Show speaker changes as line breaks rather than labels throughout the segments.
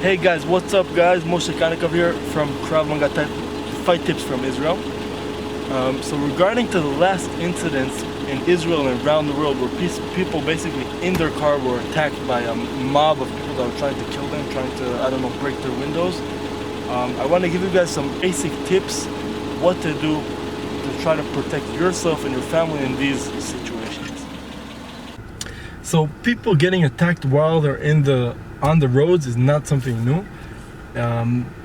Hey guys, what's up guys? Moshe Kanikov here from Krav Maga Fight Tips from Israel. So regarding to the last incidents in Israel and around the world where people basically in their car were attacked by a mob of people that were trying to kill them, trying to, break their windows. I want to give you guys some basic tips what to do to try to protect yourself and your family in these situations. So people getting attacked while they're on the roads is not something new.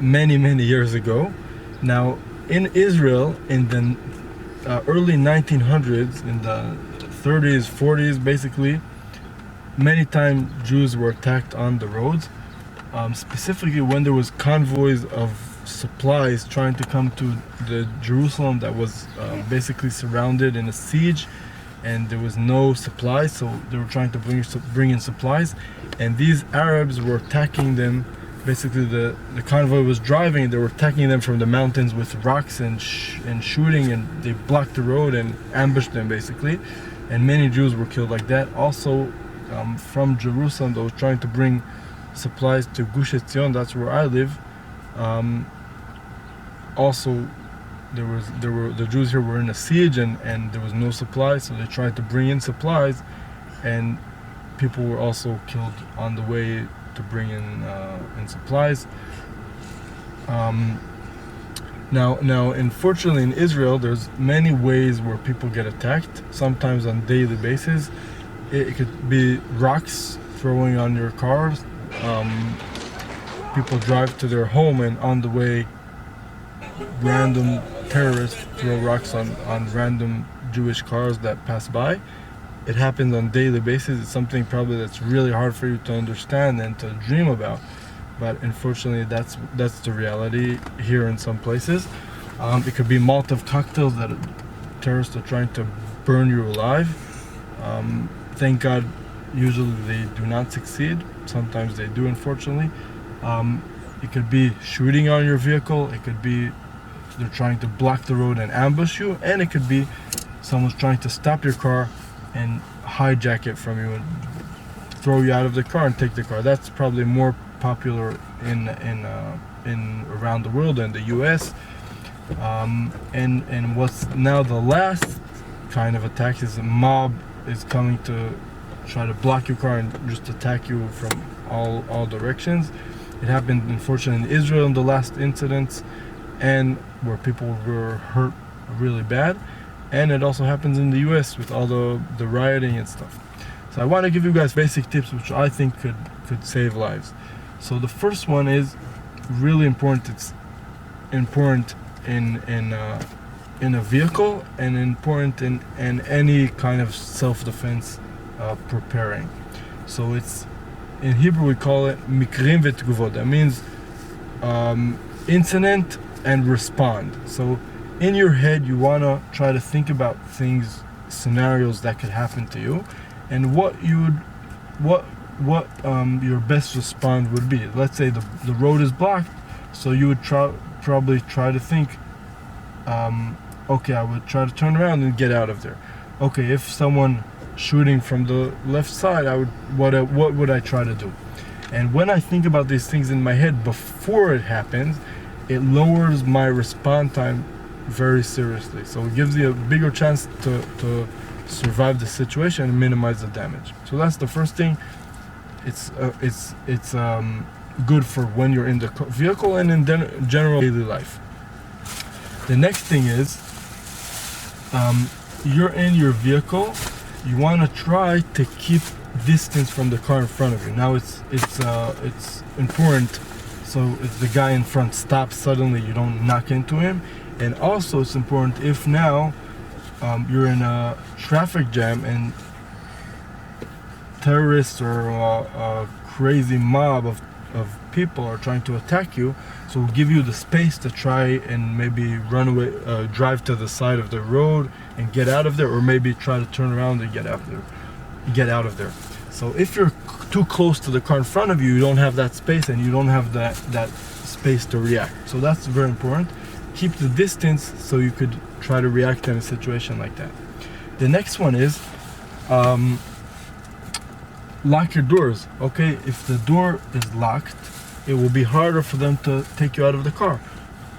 Many years ago. Now in Israel in the early 1900s, in the 30s, 40s basically, many times Jews were attacked on the roads, specifically when there was convoys of supplies trying to come to the Jerusalem that was basically surrounded in a siege, and there was no supplies, so they were trying to bring in supplies, and these Arabs were attacking them. Basically the convoy was driving, they were attacking them from the mountains with rocks and shooting, and they blocked the road and ambushed them basically, and many Jews were killed like that. Also from Jerusalem, they were trying to bring supplies to Gush Etzion, that's where I live. Also the Jews here were in a siege, and there was no supplies, so they tried to bring in supplies, and people were also killed on the way to bring in supplies. Now unfortunately in Israel there's many ways where people get attacked, sometimes on daily basis. It could be rocks throwing on your cars. People drive to their home, and on the way random terrorists throw rocks on random Jewish cars that pass by. It happens on a daily basis. It's something probably that's really hard for you to understand and to dream about, but unfortunately that's the reality here in some places. It could be Molotov cocktails that terrorists are trying to burn you alive. Thank God usually they do not succeed. Sometimes they do, unfortunately. It could be shooting on your vehicle. It could be they're trying to block the road and ambush you, and it could be someone's trying to stop your car and hijack it from you and throw you out of the car and take the car. That's probably more popular in around the world and the US. And what's now the last kind of attack is a mob is coming to try to block your car and just attack you from all directions. It happened unfortunately in Israel in the last incidents, and where people were hurt really bad. And it also happens in the US with all the rioting and stuff. So I want to give you guys basic tips which I think could save lives. So the first one is really important. It's important in a vehicle, and important in any kind of self-defense preparing. So it's, in Hebrew we call it mikrim v'tguvot. That means incident and respond. So in your head you want to try to think about scenarios that could happen to you, and what your best response would be. Let's say the road is blocked, so you would probably try to think, okay, I would try to turn around and get out of there. Okay, if someone shooting from the left side, what would I try to do? And when I think about these things in my head before it happens, it lowers my response time very seriously. So it gives you a bigger chance to survive the situation and minimize the damage. So that's the first thing. It's good for when you're in the vehicle and in general daily life. The next thing is, you're in your vehicle. You want to try to keep distance from the car in front of you. Now it's important, so if the guy in front stops suddenly, you don't knock into him. And also it's important, if now you're in a traffic jam and terrorists or a crazy mob of people are trying to attack you, so we'll give you the space to try and maybe run away, drive to the side of the road and get out of there, or maybe try to turn around and get out of there. So if you're too close to the car in front of you, you don't have that space, and you don't have that space to react. So that's very important. Keep the distance so you could try to react in a situation like that. The next one is lock your doors. Okay, if the door is locked, it will be harder for them to take you out of the car.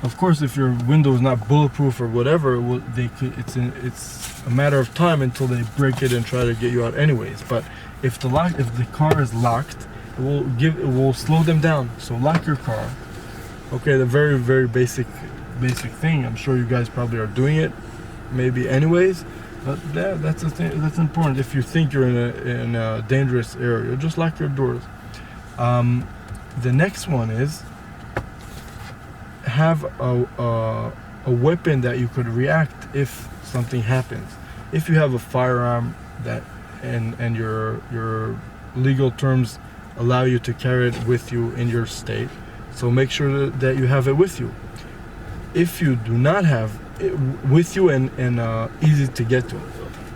Of course, if your window is not bulletproof or whatever, it's a matter of time until they break it and try to get you out anyways. But if the car is locked, it will slow them down. So lock your car. Okay, the very, very basic thing. I'm sure you guys probably are doing it, maybe anyways. But that's the thing. That's important. If you think you're in a dangerous area, just lock your doors. The next one is have a weapon that you could react if something happens. If you have a firearm that and your legal terms allow you to carry it with you in your state, so make sure that you have it with you. If you do not have it with you and easy to get to,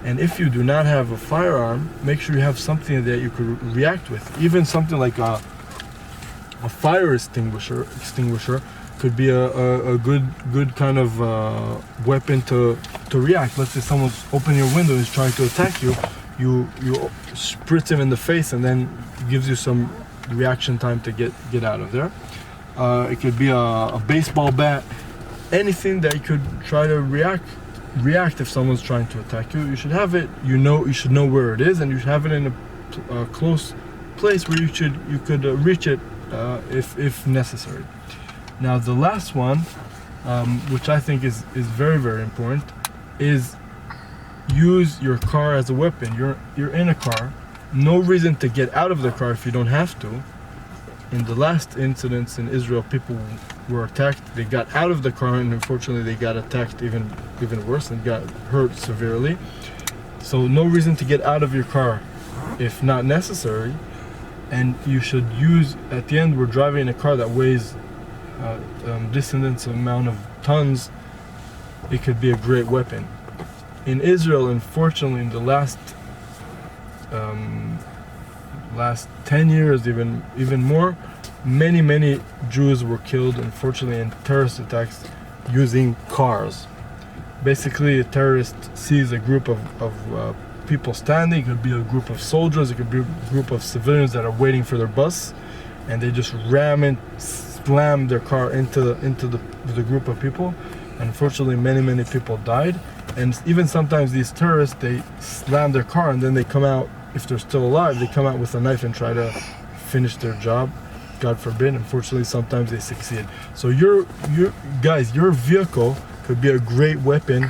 and if you do not have a firearm, make sure you have something that you could react with. Even something like a fire extinguisher could be a good kind of weapon to react. Let's say someone's opening your window and is trying to attack you. You spritz him in the face, and then it gives you some reaction time to get out of there. It could be a baseball bat, anything that you could try to react if someone's trying to attack you. You should have it. You should know where it is, and you should have it in a close place where you could reach it if necessary. Now the last one, which I think is very, very important, is use your car as a weapon. You're in a car, no reason to get out of the car if you don't have to. In the last incidents in Israel, people were attacked. They got out of the car, and unfortunately they got attacked even worse and got hurt severely. So no reason to get out of your car if not necessary. And you should use, at the end, we're driving a car that weighs dissonance amount of tons. It could be a great weapon. In Israel, unfortunately, in the last 10 years, even more, many Jews were killed, unfortunately, in terrorist attacks using cars. Basically, a terrorist sees a group of people standing. It could be a group of soldiers, it could be a group of civilians that are waiting for their bus, and they just slam their car into the group of people. Unfortunately, many people died. And even sometimes these terrorists, they slam their car and then they come out, if they're still alive, they come out with a knife and try to finish their job. God forbid. Unfortunately, sometimes they succeed. So your vehicle could be a great weapon.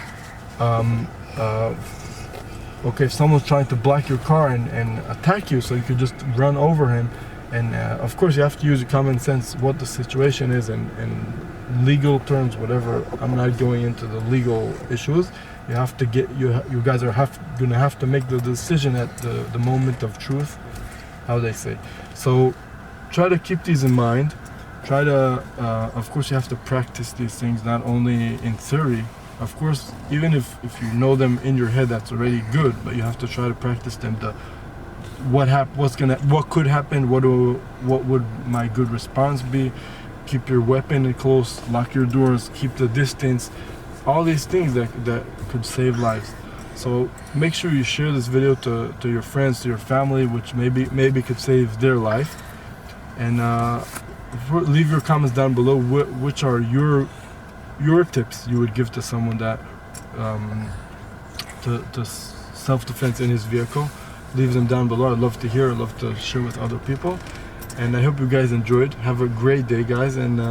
Okay, if someone's trying to block your car and attack you, so you could just run over him. And of course, you have to use common sense, what the situation is, and legal terms, whatever. I'm not going into the legal issues. You have to you guys are gonna have to make the decision at the moment of truth, how they say. So try to keep these in mind. Try to, of course, you have to practice these things, not only in theory. Of course, even if you know them in your head, that's already good, but you have to try to practice them. What could happen, what would my good response be? Keep your weapon close, lock your doors, keep the distance, all these things that could save lives. So make sure you share this video to your friends, to your family, which maybe could save their life. And leave your comments down below. Which are your tips you would give to someone that to self-defense in his vehicle? Leave them down below. I'd love to hear. I'd love to share with other people. And I hope you guys enjoyed. Have a great day, guys. And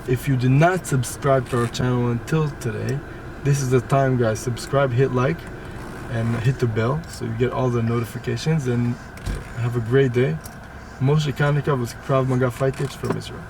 if you did not subscribe to our channel until today, this is the time, guys. Subscribe, hit like, and hit the bell so you get all the notifications. And have a great day. Moshe Karnikov with Krav Maga Fight Tips from Israel.